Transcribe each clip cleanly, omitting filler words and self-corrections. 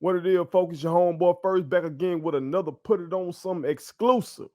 What it is, focus your homeboy first, back again with another put it on some exclusive.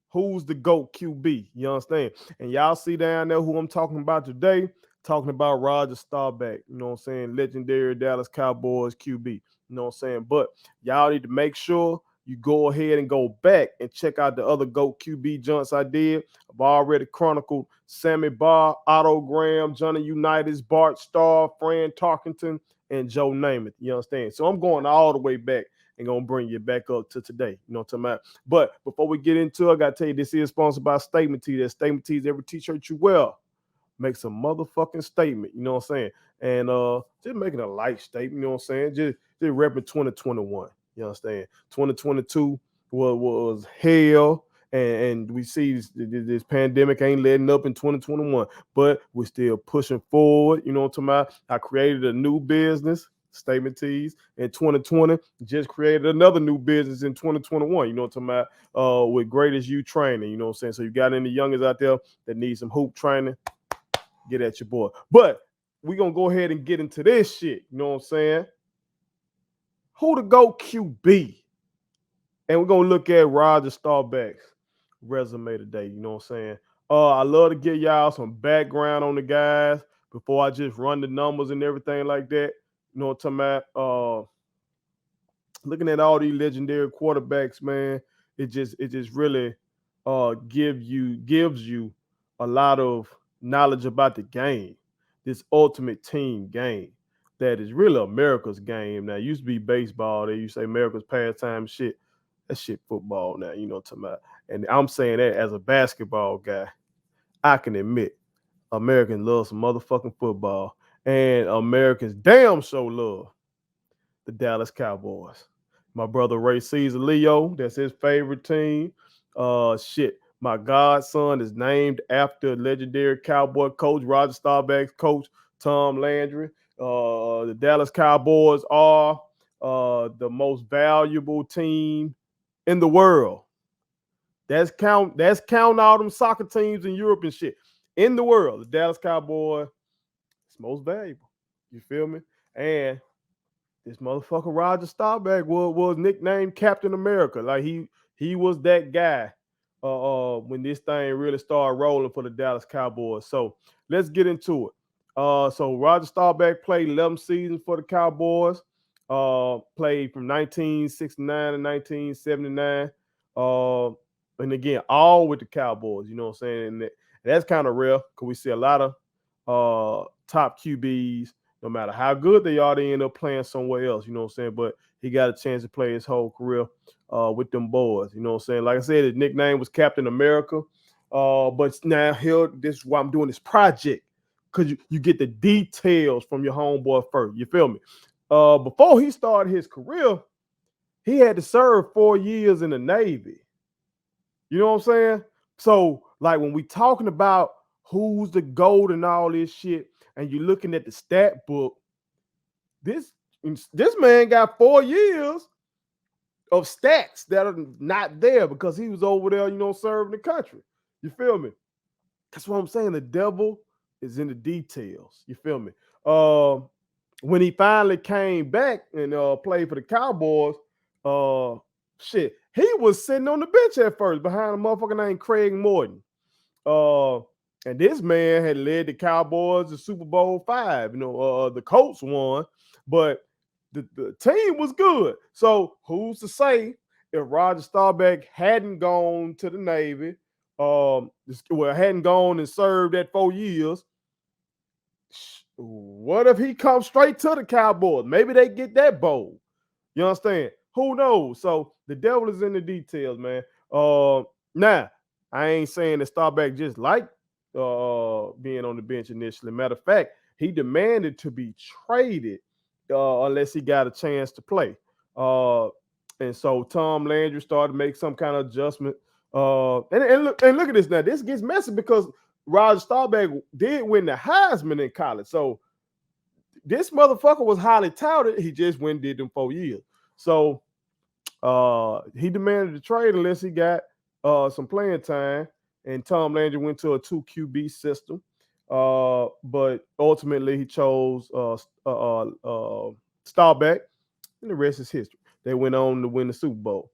Who's the GOAT QB? You understand? And y'all see down there who I'm talking about today, talking about Roger Staubach, you know what I'm saying? Legendary Dallas Cowboys QB. You know what I'm saying? But y'all need to make sure you go ahead and go back and check out the other GOAT QB junts I did. I've already chronicled Sammy Barr, Otto Graham, Johnny Unitas, Bart Starr, Fran Tarkenton, and Joe Namath. You understand? So I'm going all the way back and gonna bring you back up to today. You know what I'm talking about? But before we get into it, I gotta tell you, this is sponsored by Statement Tees. That Statement Tees, every t-shirt you wear makes a motherfucking statement. You know what I'm saying? And just making a light statement, you know what I'm saying? Just repping 2021. You understand? 2022 was hell. And we see this pandemic ain't letting up in 2021, but we're still pushing forward. You know what I'm talking about? I created a new business, Statement Tees, in 2020. Just created another new business in 2021. You know what I'm talking about? With Greatest You Training. You know what I'm saying? So you got any youngers out there that need some hoop training, get at your boy. But we're going to go ahead and get into this shit. You know what I'm saying? Who to go QB? And we're going to look at Roger Staubach's resume today. You know what I'm saying? I love to give y'all some background on the guys before I just run the numbers and everything like that. You know what I'm talking about? Looking at all these legendary quarterbacks, man, it just really gives you a lot of knowledge about the game, this ultimate team game that is really America's game. Now, it used to be baseball. They used to say America's pastime. Shit, that shit football now. You know what I'm talking about? And I'm saying that as a basketball guy, I can admit Americans love some motherfucking football, and Americans damn sure love the Dallas Cowboys. My brother Ray Caesar Leo, that's his favorite team. Shit, my godson is named after legendary Cowboy coach Roger Staubach's coach Tom Landry. The Dallas Cowboys are the most valuable team in the world. That's count all them soccer teams in Europe and shit. In the world, the Dallas Cowboys is most valuable. You feel me? And this motherfucker Roger Staubach was nicknamed Captain America. Like he was that guy when this thing really started rolling for the Dallas Cowboys. So let's get into it. So Roger Staubach played 11 seasons for the Cowboys. Played from 1969 to 1979. And again, all with the Cowboys. You know what I'm saying? And that's kind of rare because we see a lot of top QBs. No matter how good they are, they end up playing somewhere else, you know what I'm saying? But he got a chance to play his whole career with them boys, you know what I'm saying? Like I said, his nickname was Captain America. But now here, this is why I'm doing this project, because you get the details from your homeboy first. You feel me? Before he started his career, he had to serve 4 years in the Navy. You know what I'm saying? So, like, when we talking about who's the GOAT and all this shit, and you're looking at the stat book, this man got 4 years of stats that are not there because he was over there, you know, serving the country. You feel me? That's what I'm saying. The devil is in the details. You feel me? When he finally came back and played for the Cowboys, shit, he was sitting on the bench at first behind a motherfucker named Craig Morton. And this man had led the Cowboys to Super Bowl V. You know, the Colts won, but the team was good. So who's to say if Roger Staubach hadn't gone to the Navy, hadn't gone and served that 4 years, what if he comes straight to the Cowboys? Maybe they get that bold. You understand? Who knows? So the devil is in the details, man. Now, I ain't saying that Staubach just liked being on the bench initially. Matter of fact, he demanded to be traded unless he got a chance to play. And so Tom Landry started to make some kind of adjustment. And look at this now. This gets messy because Roger Staubach did win the Heisman in college. So this motherfucker was highly touted. He just went and did them 4 years. So he demanded a trade unless he got some playing time. And Tom Landry went to a 2 QB system. But ultimately he chose Staubach. and the rest is history. They went on to win the Super Bowl.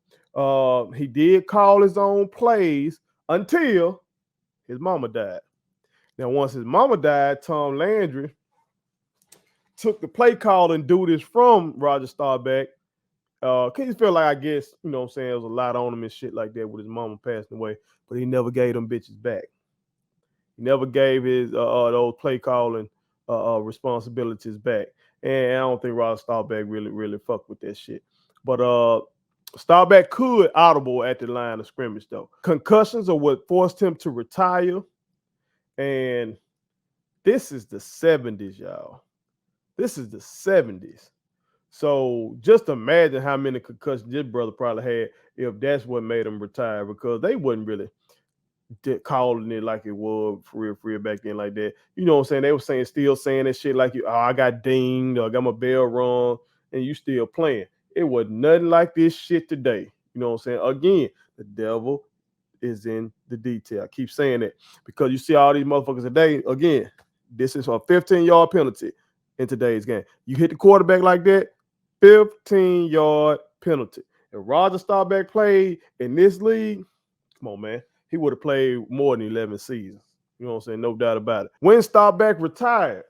He did call his own plays until his mama died. Now, once his mama died, Tom Landry took the play call and duties from Roger Staubach. Cause he felt like, I guess, you know what I'm saying, there was a lot on him and shit like that with his mama passing away, but he never gave them bitches back. He never gave his those play calling responsibilities back. And I don't think Roger Staubach really fucked with that shit. But Staubach could audible at the line of scrimmage though. Concussions are what forced him to retire. And this is the 70s, y'all. This is the 70s. So just imagine how many concussions this brother probably had if that's what made him retire, because they wasn't really calling it like it was for real back then like that. You know what I'm saying? They were still saying that shit like, oh, I got dinged or I got my bell rung, and you still playing. It was nothing like this shit today. You know what I'm saying? Again, the devil is in the detail. I keep saying that because you see all these motherfuckers today. Again, this is a 15-yard penalty in today's game. You hit the quarterback like that, 15-yard penalty. If Roger Staubach played in this league, come on, man, he would have played more than 11 seasons. You know what I'm saying? No doubt about it. When Staubach retired,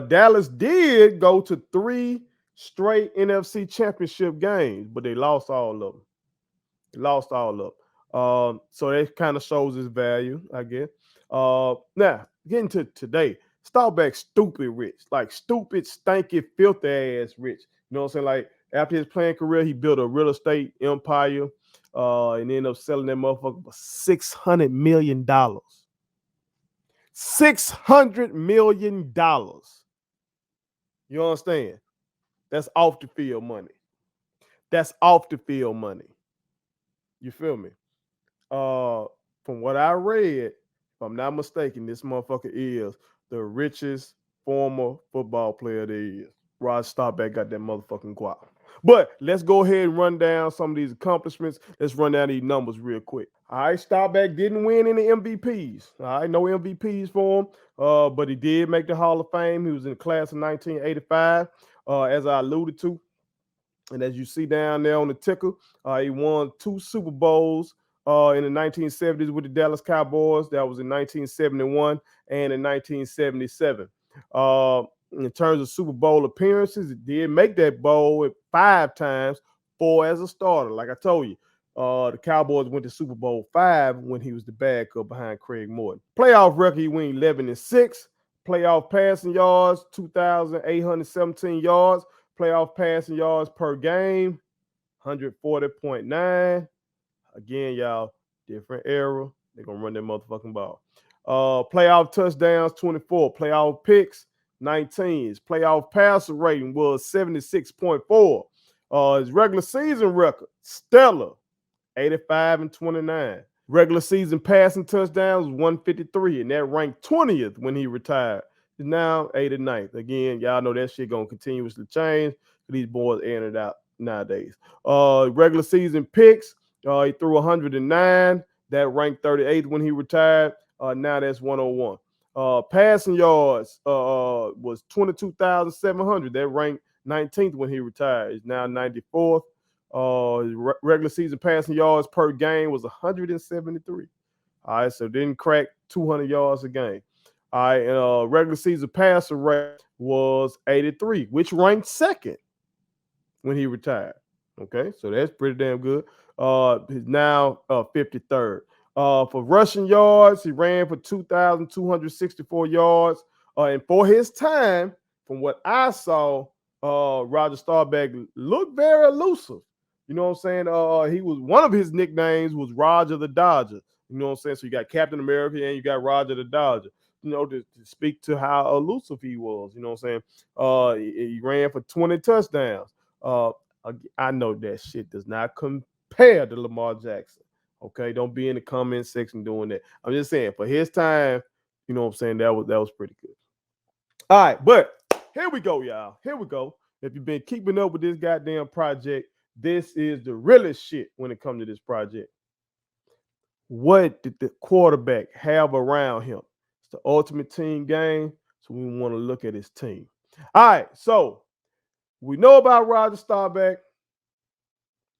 Dallas did go to 3 straight NFC championship games, but they lost all of them. So that kind of shows his value, I guess. Now, getting to today, Staubach stupid rich, like stupid, stanky, filthy ass rich. You know what I'm saying? Like after his playing career, he built a real estate empire and ended up selling that motherfucker for $600 million. $600 million. You understand? That's off the field money. That's off the field money. You feel me? From what I read, if I'm not mistaken, this motherfucker is the richest former football player there is. Rod Staubach got that motherfucking guap. But let's go ahead and run down some of these accomplishments. Let's run down these numbers real quick. All right, Staubach didn't win any MVPs. All right, no MVPs for him. But he did make the Hall of Fame. He was in the class of 1985, as I alluded to. And as you see down there on the ticker, he won 2 Super Bowls in the 1970s with the Dallas Cowboys. That was in 1971 and in 1977. In terms of Super Bowl appearances, it did make that bowl 5 times, 4 as a starter. Like I told you, the Cowboys went to Super Bowl 5 when he was the backup behind Craig Morton. Playoff record, he went 11-6. Playoff passing yards, 2,817 yards. Playoff passing yards per game, 140.9. Again, y'all, different era. They're going to run that motherfucking ball. Playoff touchdowns, 24. Playoff picks, 19. His playoff passer rating was 76.4. His regular season record, stellar, 85-29. Regular season passing touchdowns, 153, and that ranked 20th when he retired. He's now 89th. Again, y'all know that shit gonna continuously change. These boys airing it out nowadays. Regular season picks, he threw 109. That ranked 38th when he retired. Now that's 101. Passing yards was 22,700. That ranked 19th when he retired. He's now 94th. His regular season passing yards per game was 173. All right, so didn't crack 200 yards a game. All right, and regular season passer rate was 83, which ranked 2nd when he retired. Okay, so that's pretty damn good. He's now 53rd. For rushing yards, he ran for 2,264 yards. And for his time, from what I saw, Roger Staubach looked very elusive. You know what I'm saying? He was, one of his nicknames was Roger the Dodger. You know what I'm saying? So you got Captain America and you got Roger the Dodger. You know, to speak to how elusive he was. You know what I'm saying? He ran for 20 touchdowns. I know that shit does not compare to Lamar Jackson. Okay, don't be in the comment section doing that. I'm just saying, for his time, you know what I'm saying, that was pretty good. All right, but here we go, y'all. Here we go. If you've been keeping up with this goddamn project, this is the realest shit when it comes to this project. What did the quarterback have around him? It's the ultimate team game, so we want to look at his team. All right, so We know about Roger Staubach.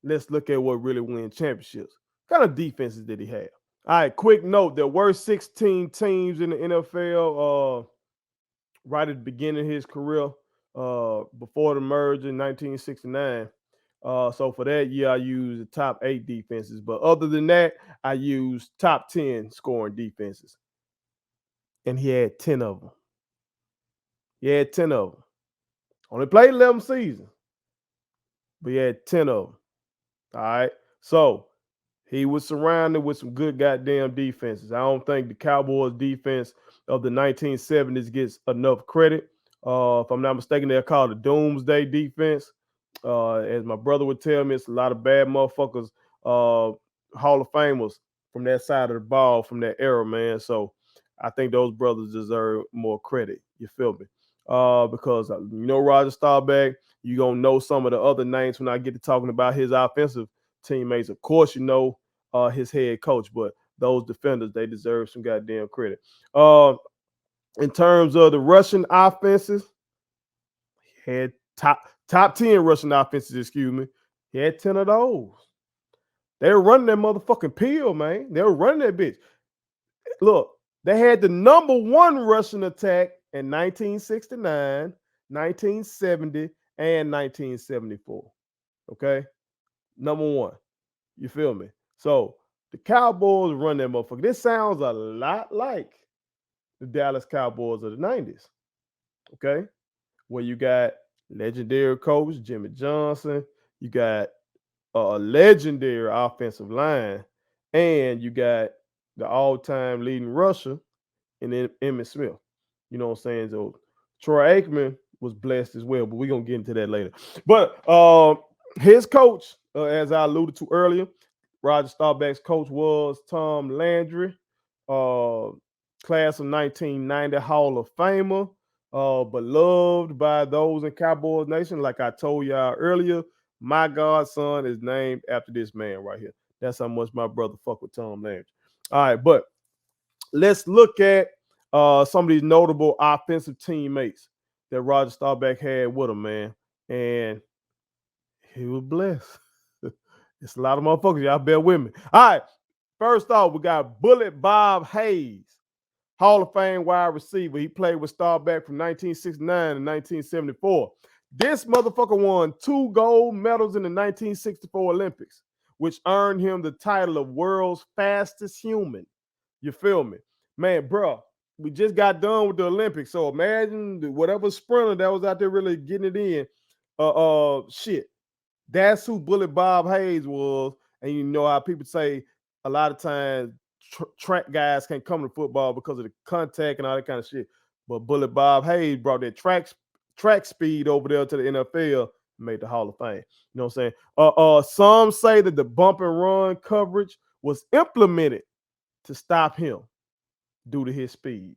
Let's look at what really win championships. What kind of defenses did he have? All right, quick note. There were 16 teams in the NFL right at the beginning of his career, before the merger in 1969. So for that year, I used the top 8 defenses. But other than that, I used top 10 scoring defenses. And he had 10 of them. He had 10 of them. Only played 11 seasons, but he had 10 of them. All right. So he was surrounded with some good goddamn defenses. I don't think the Cowboys defense of the 1970s gets enough credit. If I'm not mistaken, they're called the Doomsday defense. As my brother would tell me, it's a lot of bad motherfuckers, Hall of Famers from that side of the ball from that era, man. So I think those brothers deserve more credit. You feel me? Because Roger Staubach, you're gonna know some of the other names when I get to talking about his offensive teammates. Of course, his head coach, but those defenders, they deserve some goddamn credit. In terms of the Russian offenses, he had top 10 Russian offenses, excuse me. He had 10 of those. They were running that motherfucking pill, man. They were running that bitch. Look, they had the number 1 Russian attack in 1969, 1970, and 1974. Okay? Number 1. You feel me? So the Cowboys run that motherfucker. This sounds a lot like the Dallas Cowboys of the 90s. Okay? Where you got legendary coach Jimmy Johnson, you got a legendary offensive line, and you got the all-time leading rusher in Emmitt Smith. You know what I'm saying? So Troy Aikman was blessed as well, but we're gonna get into that later. But his coach, as I alluded to earlier, Roger Staubach's coach was Tom Landry, class of 1990 Hall of Famer, beloved by those in Cowboys Nation. Like I told y'all earlier, my godson is named after this man right here. That's how much my brother fuck with Tom Landry. All right, but let's look at some of these notable offensive teammates that Roger Staubach had with him, man. And he was blessed. It's a lot of motherfuckers. Y'all bear with me. All right. First off, we got Bullet Bob Hayes, Hall of Fame wide receiver. He played with Staubach from 1969 to 1974. This motherfucker won 2 gold medals in the 1964 Olympics, which earned him the title of world's fastest human. You feel me? Man, bro, we just got done with the Olympics. So imagine whatever sprinter that was out there really getting it in. Shit. That's who Bullet Bob Hayes was. And you know how people say a lot of times track guys can't come to football because of the contact and all that kind of shit. But Bullet Bob Hayes brought that track speed over there to the NFL and made the Hall of Fame. You know what I'm saying? Some say that the bump and run coverage was implemented to stop him due to his speed.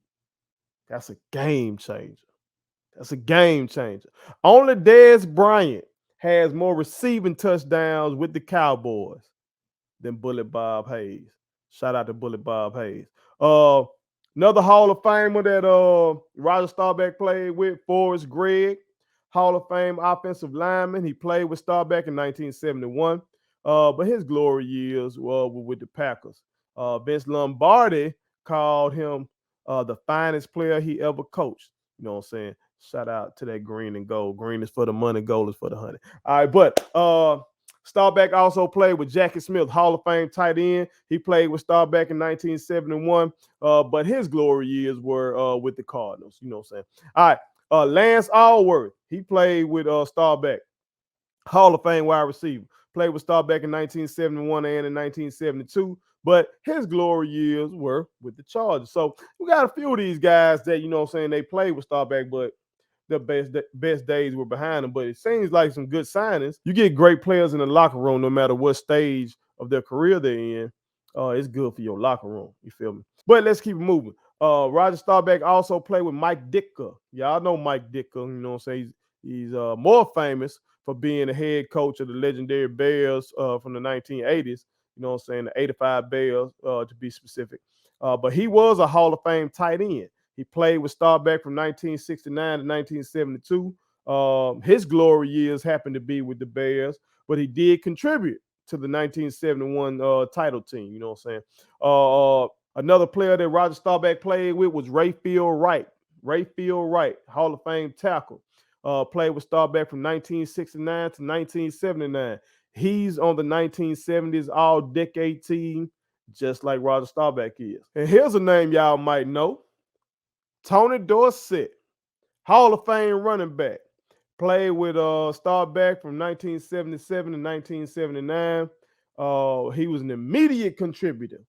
That's a game changer. That's a game changer. Only Dez Bryant has more receiving touchdowns with the Cowboys than Bullet Bob Hayes. Shout out to Bullet Bob Hayes. Another Hall of Famer that Roger Staubach played with, Forrest Gregg, Hall of Fame offensive lineman. He played with Staubach in 1971, but his glory years were with the Packers. Vince Lombardi called him the finest player he ever coached. You know what I'm saying? Shout out to that green and gold. Green is for the money, gold is for the honey. All right, but Staubach also played with Jackie Smith, Hall of Fame tight end. He played with Staubach in 1971, but his glory years were with the Cardinals. You know what I'm saying? All right, Lance Allworth. He played with Staubach, Hall of Fame wide receiver. Played with Staubach in 1971 and in 1972. But his glory years were with the Chargers. So we got a few of these guys that, you know what I'm saying, they played with Staubach, but the best days were behind them. But it seems like some good signings. You get great players in the locker room no matter what stage of their career they're in. It's good for your locker room. You feel me? But let's keep it moving. Roger Staubach also played with Mike Ditka. Y'all know Mike Ditka. You know what I'm saying? He's more famous for being the head coach of the legendary Bears from the 1980s. You know what I'm saying? The 85 Bears, to be specific. But he was a Hall of Fame tight end. He played with Staubach from 1969 to 1972. His glory years happened to be with the Bears, but he did contribute to the 1971 title team. You know what I'm saying? Another player that Roger Staubach played with was Rayfield Wright. Rayfield Wright, Hall of Fame tackle. Played with Staubach from 1969 to 1979. He's on the 1970s All-Decade team, just like Roger Staubach is. And here's a name y'all might know. Tony Dorsett, Hall of Fame running back. Played with Staubach from 1977 to 1979. He was an immediate contributor,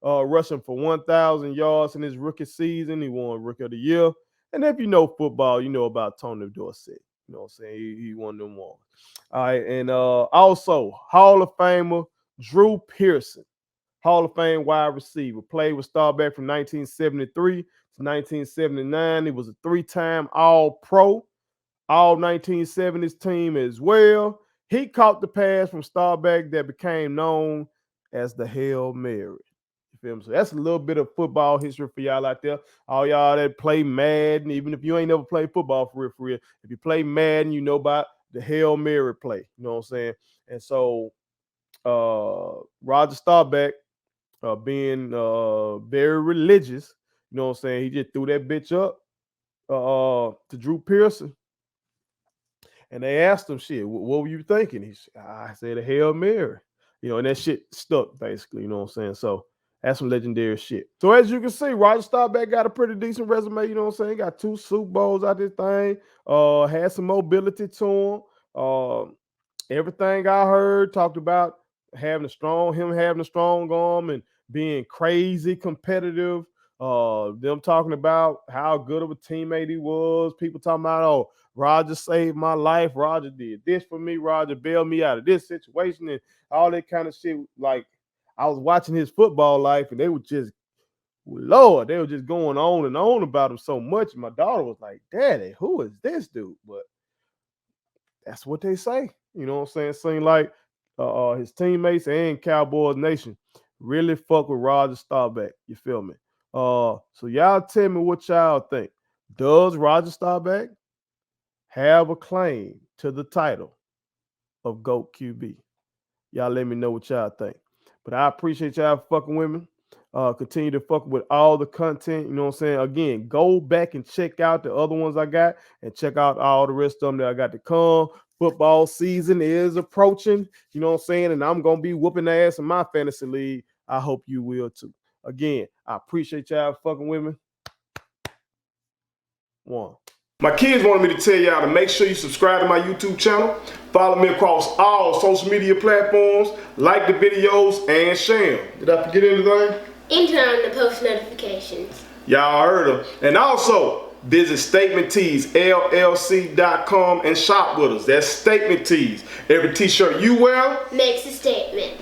rushing for 1,000 yards in his rookie season. He won Rookie of the Year. And if you know football, you know about Tony Dorsett. You know what I'm saying? He won them ones. All right. And also, Hall of Famer Drew Pearson, Hall of Fame wide receiver. Played with Staubach from 1973 to 1979. He was a 3-time All-Pro, All 1970s team as well. He caught the pass from Staubach that became known as the Hail Mary. You feel me? So that's a little bit of football history for y'all out there. All y'all that play Madden, even if you ain't never played football for real. If you play Madden, you know about the Hail Mary play. You know what I'm saying? And so Roger Staubach, being very religious, you know what I'm saying, he just threw that bitch up to Drew Pearson. And they asked him, shit, what were you thinking? I said a Hail Mary. You know, and that shit stuck, basically, you know what I'm saying? So that's some legendary shit. So as you can see, Roger Staubach got a pretty decent resume, you know what I'm saying? Got 2 Super Bowls out this thing. Had some mobility to him. Everything I heard talked about him having a strong arm and being crazy competitive. Them talking about how good of a teammate he was. People talking about, oh, Roger saved my life. Roger did this for me. Roger bailed me out of this situation and all that kind of shit. Like, I was watching his football life and they were just, Lord, they were just going on and on about him so much. My daughter was like, Daddy, who is this dude? But that's what they say. You know what I'm saying? Seems like his teammates and Cowboys Nation really fuck with Roger Staubach. You feel me? So y'all tell me what y'all think. Does Roger Staubach have a claim to the title of GOAT QB? Y'all let me know what y'all think. But I appreciate y'all fucking with me. Continue to fuck with all the content. You know what I'm saying? Again, go back and check out the other ones I got and check out all the rest of them that I got to come. Football season is approaching. You know what I'm saying? And I'm going to be whooping ass in my fantasy league. I hope you will too. Again, I appreciate y'all fucking with me. One. My kids wanted me to tell y'all to make sure you subscribe to my YouTube channel, follow me across all social media platforms, like the videos, and share them. Did I forget anything? And turn on the post notifications. Y'all heard them. And also, visit StatementTeesLLC.com and shop with us. That's Statement Tees. Every t-shirt you wear makes a statement.